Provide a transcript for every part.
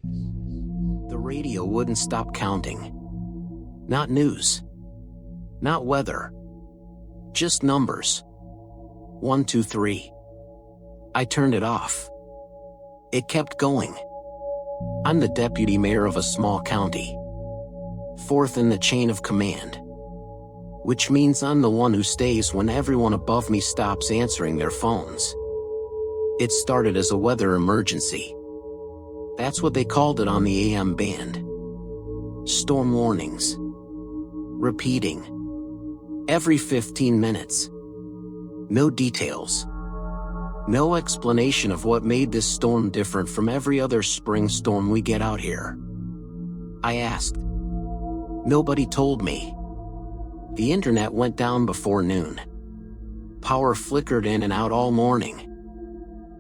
The radio wouldn't stop counting. Not news. Not weather. Just numbers. 1, 2, 3. I turned it off. It kept going. I'm the deputy mayor of a small county. 4th in the chain of command. Which means I'm the one who stays when everyone above me stops answering their phones. It started as a weather emergency. That's what they called it on the AM band. Storm warnings. Repeating. Every 15 minutes. No details. No explanation of what made this storm different from every other spring storm we get out here. I asked. Nobody told me. The internet went down before noon. Power flickered in and out all morning.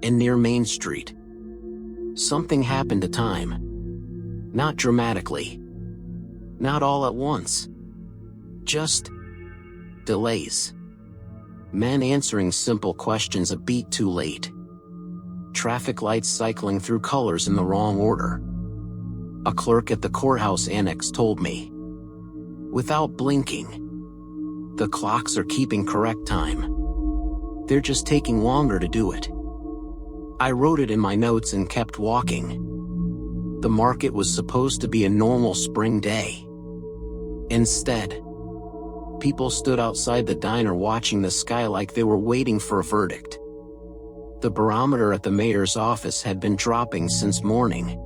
And near Main Street, something happened at time. Not dramatically. Not all at once. Just delays. Men answering simple questions a beat too late. Traffic lights cycling through colors in the wrong order. A clerk at the courthouse annex told me. Without blinking. The clocks are keeping correct time. They're just taking longer to do it. I wrote it in my notes and kept walking. The market was supposed to be a normal spring day. Instead, people stood outside the diner watching the sky like they were waiting for a verdict. The barometer at the mayor's office had been dropping since morning.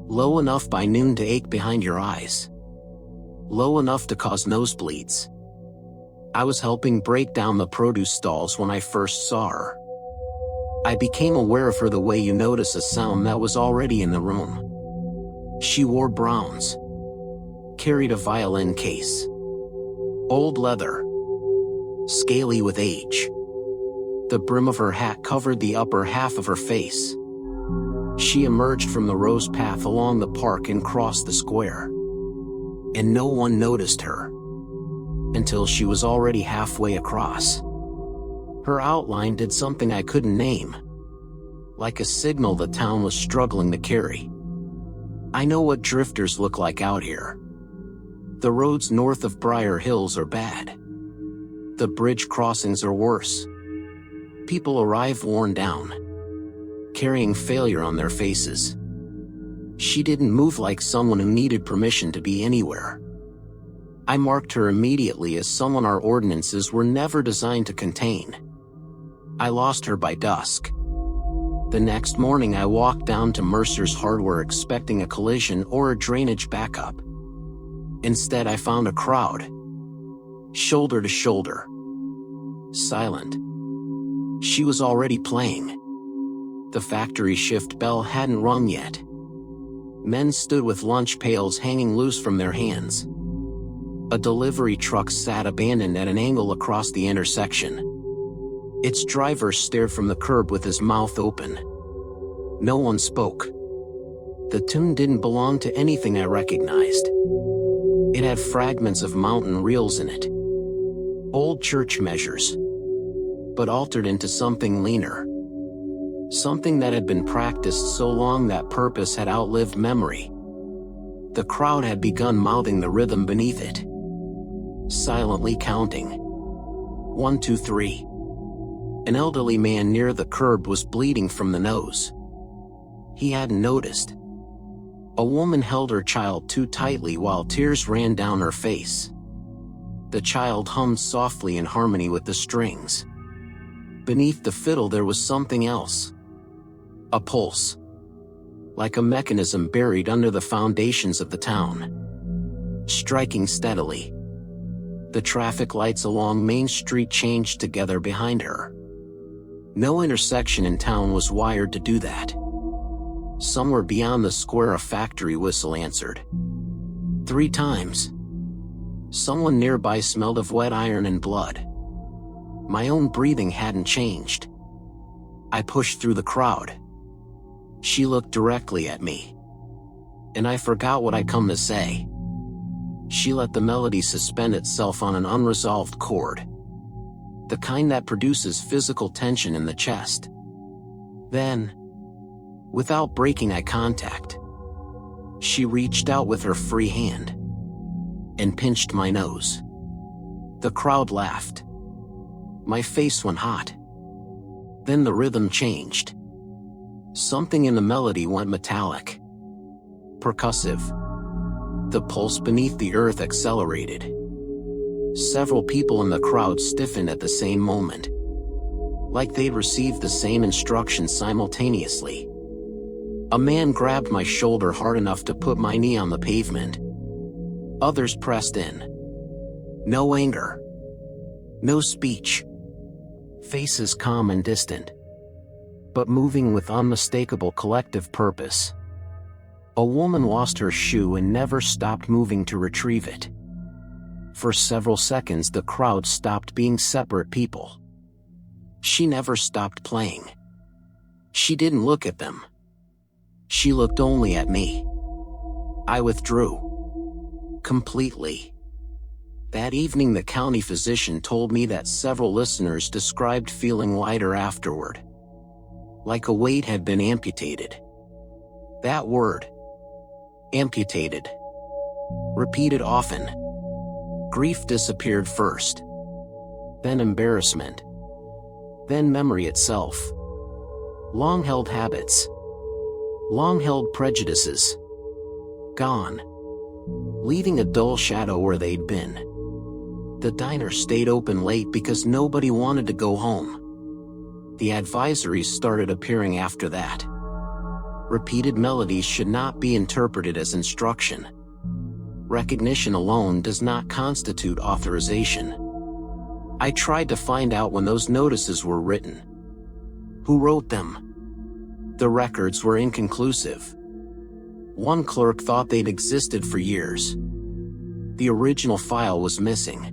Low enough by noon to ache behind your eyes. Low enough to cause nosebleeds. I was helping break down the produce stalls when I first saw her. I became aware of her the way you notice a sound that was already in the room. She wore browns. Carried a violin case. Old leather. Scaly with age. The brim of her hat covered the upper half of her face. She emerged from the rose path along the park and crossed the square. And no one noticed her. Until she was already halfway across. Her outline did something I couldn't name. Like a signal the town was struggling to carry. I know what drifters look like out here. The roads north of Briar Hills are bad. The bridge crossings are worse. People arrive worn down. Carrying failure on their faces. She didn't move like someone who needed permission to be anywhere. I marked her immediately as someone our ordinances were never designed to contain. I lost her by dusk. The next morning I walked down to Mercer's Hardware expecting a collision or a drainage backup. Instead I found a crowd. Shoulder to shoulder. Silent. She was already playing. The factory shift bell hadn't rung yet. Men stood with lunch pails hanging loose from their hands. A delivery truck sat abandoned at an angle across the intersection. Its driver stared from the curb with his mouth open. No one spoke. The tune didn't belong to anything I recognized. It had fragments of mountain reels in it. Old church measures. But altered into something leaner. Something that had been practiced so long that purpose had outlived memory. The crowd had begun mouthing the rhythm beneath it. Silently counting. 1, 2, 3. An elderly man near the curb was bleeding from the nose. He hadn't noticed. A woman held her child too tightly while tears ran down her face. The child hummed softly in harmony with the strings. Beneath the fiddle there was something else. A pulse. Like a mechanism buried under the foundations of the town. Striking steadily. The traffic lights along Main Street changed together behind her. No intersection in town was wired to do that. Somewhere beyond the square a factory whistle answered. 3 times. Someone nearby smelled of wet iron and blood. My own breathing hadn't changed. I pushed through the crowd. She looked directly at me. And I forgot what I'd come to say. She let the melody suspend itself on an unresolved chord. The kind that produces physical tension in the chest. Then, Without breaking eye contact, she reached out with her free hand and pinched my nose. The crowd laughed. My face went hot. Then the rhythm changed. Something in the melody went metallic, percussive. The pulse beneath the earth accelerated. Several people in the crowd stiffened at the same moment, like they'd received the same instructions simultaneously. A man grabbed my shoulder hard enough to put my knee on the pavement. Others pressed in. No anger. No speech. Faces calm and distant, but moving with unmistakable collective purpose. A woman lost her shoe and never stopped moving to retrieve it. For several seconds the crowd stopped being separate people. She never stopped playing. She didn't look at them. She looked only at me. I withdrew. Completely. That evening the county physician told me that several listeners described feeling lighter afterward, like a weight had been amputated. That word, amputated, repeated often. Grief disappeared first, then embarrassment, then memory itself. Long-held habits, long-held prejudices, gone, leaving a dull shadow where they'd been. The diner stayed open late because nobody wanted to go home. The advisories started appearing after that. Repeated melodies should not be interpreted as instruction. Recognition alone does not constitute authorization. I tried to find out when those notices were written. Who wrote them? The records were inconclusive. One clerk thought they'd existed for years. The original file was missing.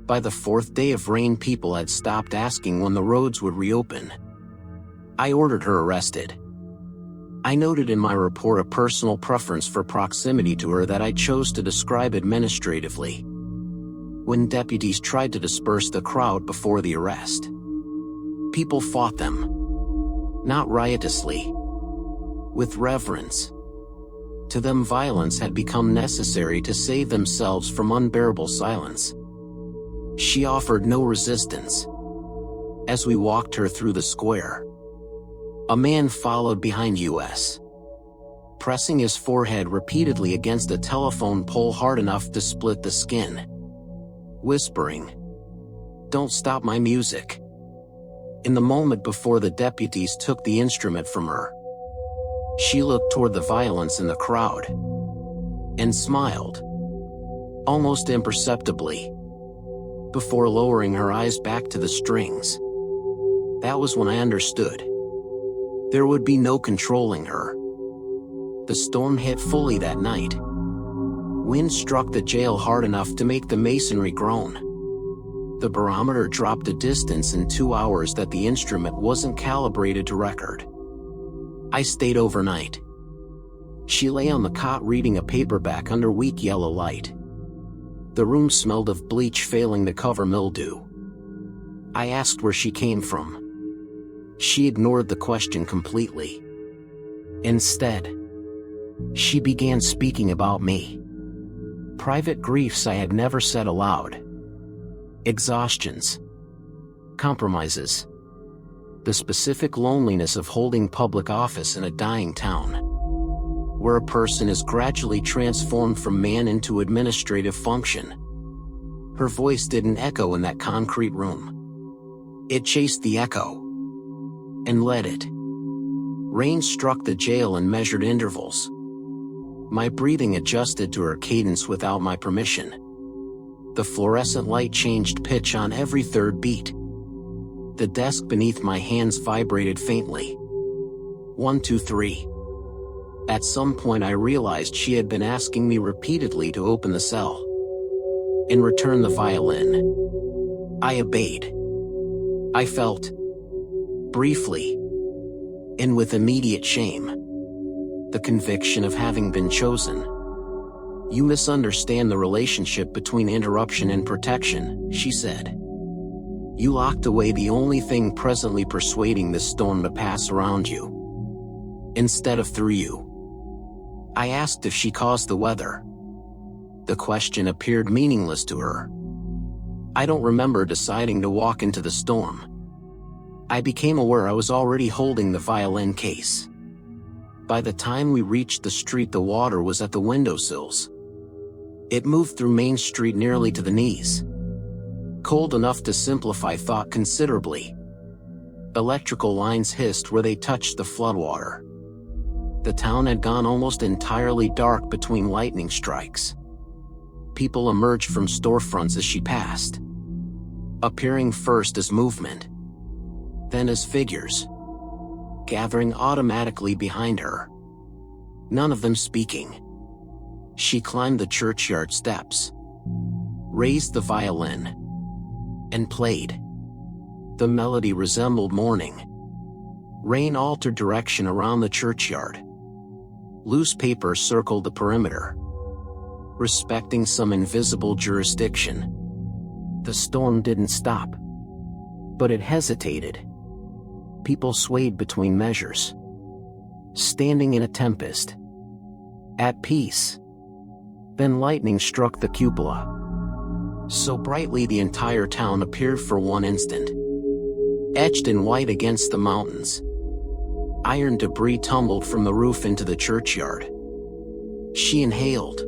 By the fourth day of rain, people had stopped asking when the roads would reopen. I ordered her arrested. I noted in my report a personal preference for proximity to her that I chose to describe administratively. When deputies tried to disperse the crowd before the arrest, people fought them. Not riotously. With reverence. To them, violence had become necessary to save themselves from unbearable silence. She offered no resistance. As we walked her through the square, a man followed behind us, pressing his forehead repeatedly against a telephone pole hard enough to split the skin, whispering, "Don't stop my music." In the moment before the deputies took the instrument from her, she looked toward the violence in the crowd and smiled, almost imperceptibly, before lowering her eyes back to the strings. That was when I understood. There would be no controlling her. The storm hit fully that night. Wind struck the jail hard enough to make the masonry groan. The barometer dropped a distance in 2 hours that the instrument wasn't calibrated to record. I stayed overnight. She lay on the cot reading a paperback under weak yellow light. The room smelled of bleach failing to cover mildew. I asked where she came from. She ignored the question completely. Instead, she began speaking about me. Private griefs I had never said aloud. Exhaustions. Compromises. The specific loneliness of holding public office in a dying town, where a person is gradually transformed from man into administrative function. Her voice didn't echo in that concrete room. It chased the echo and led it. Rain struck the jail in measured intervals. My breathing adjusted to her cadence without my permission. The fluorescent light changed pitch on every third beat. The desk beneath my hands vibrated faintly. 1, 2, 3. At some point I realized she had been asking me repeatedly to open the cell and return the violin. I obeyed. I felt, briefly, and with immediate shame, the conviction of having been chosen. "You misunderstand the relationship between interruption and protection," she said. "You locked away the only thing presently persuading this storm to pass around you. instead of through you. I asked if she caused the weather. The question appeared meaningless to her. I don't remember deciding to walk into the storm. I became aware I was already holding the violin case. By the time we reached the street, the water was at the windowsills. It moved through Main Street nearly to the knees. Cold enough to simplify thought considerably. Electrical lines hissed where they touched the floodwater. The town had gone almost entirely dark between lightning strikes. People emerged from storefronts as she passed, appearing first as movement, then as figures, gathering automatically behind her. None of them speaking. She climbed the churchyard steps, raised the violin, and played. The melody resembled mourning. Rain altered direction around the churchyard. Loose paper circled the perimeter, respecting some invisible jurisdiction. The storm didn't stop, but it hesitated. People swayed between measures, standing in a tempest, at peace. Then lightning struck the cupola, so brightly the entire town appeared for one instant, etched in white against the mountains. Iron debris tumbled from the roof into the churchyard. She inhaled,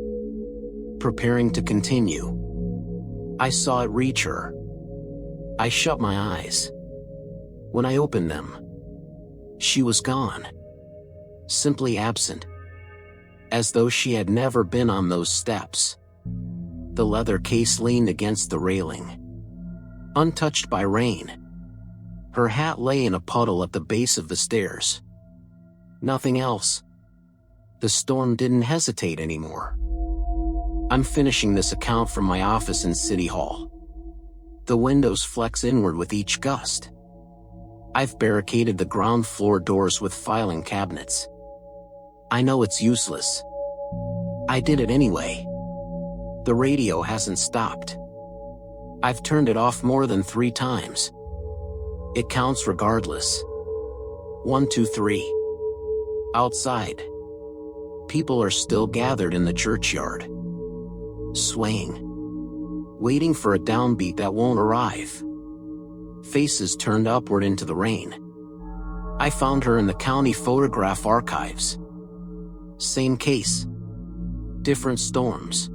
preparing to continue. I saw it reach her. I shut my eyes. When I opened them, she was gone, simply absent, as though she had never been on those steps. The leather case leaned against the railing, untouched by rain. Her hat lay in a puddle at the base of the stairs. Nothing else. The storm didn't hesitate anymore. I'm finishing this account from my office in City Hall. The windows flex inward with each gust. I've barricaded the ground floor doors with filing cabinets. I know it's useless. I did it anyway. The radio hasn't stopped. I've turned it off more than 3 times. It counts regardless. 1, 2, 3. Outside, people are still gathered in the churchyard, swaying, waiting for a downbeat that won't arrive. Faces turned upward into the rain. I found her in the county photograph archives. Same case. Different storms.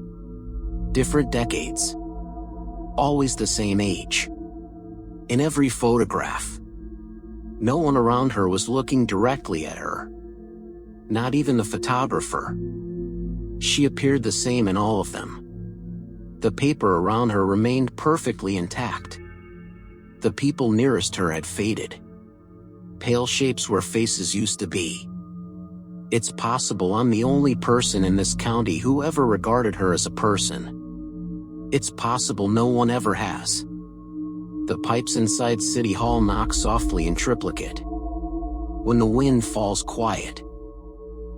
Different decades. Always the same age. In every photograph, no one around her was looking directly at her. Not even the photographer. She appeared the same in all of them. The paper around her remained perfectly intact. The people nearest her had faded. Pale shapes where faces used to be. It's possible I'm the only person in this county who ever regarded her as a person. It's possible no one ever has. The pipes inside City Hall knock softly in triplicate. When the wind falls quiet,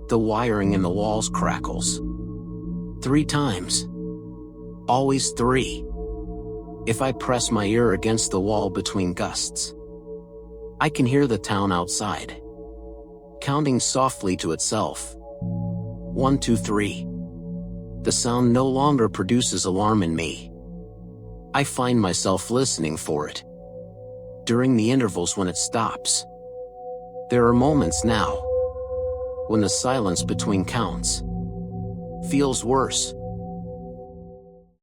the wiring in the walls crackles. 3 times. Always 3. If I press my ear against the wall between gusts, I can hear the town outside, counting softly to itself. 1, 2, 3. The sound no longer produces alarm in me. I find myself listening for it. During the intervals when it stops. There are moments now when the silence between counts feels worse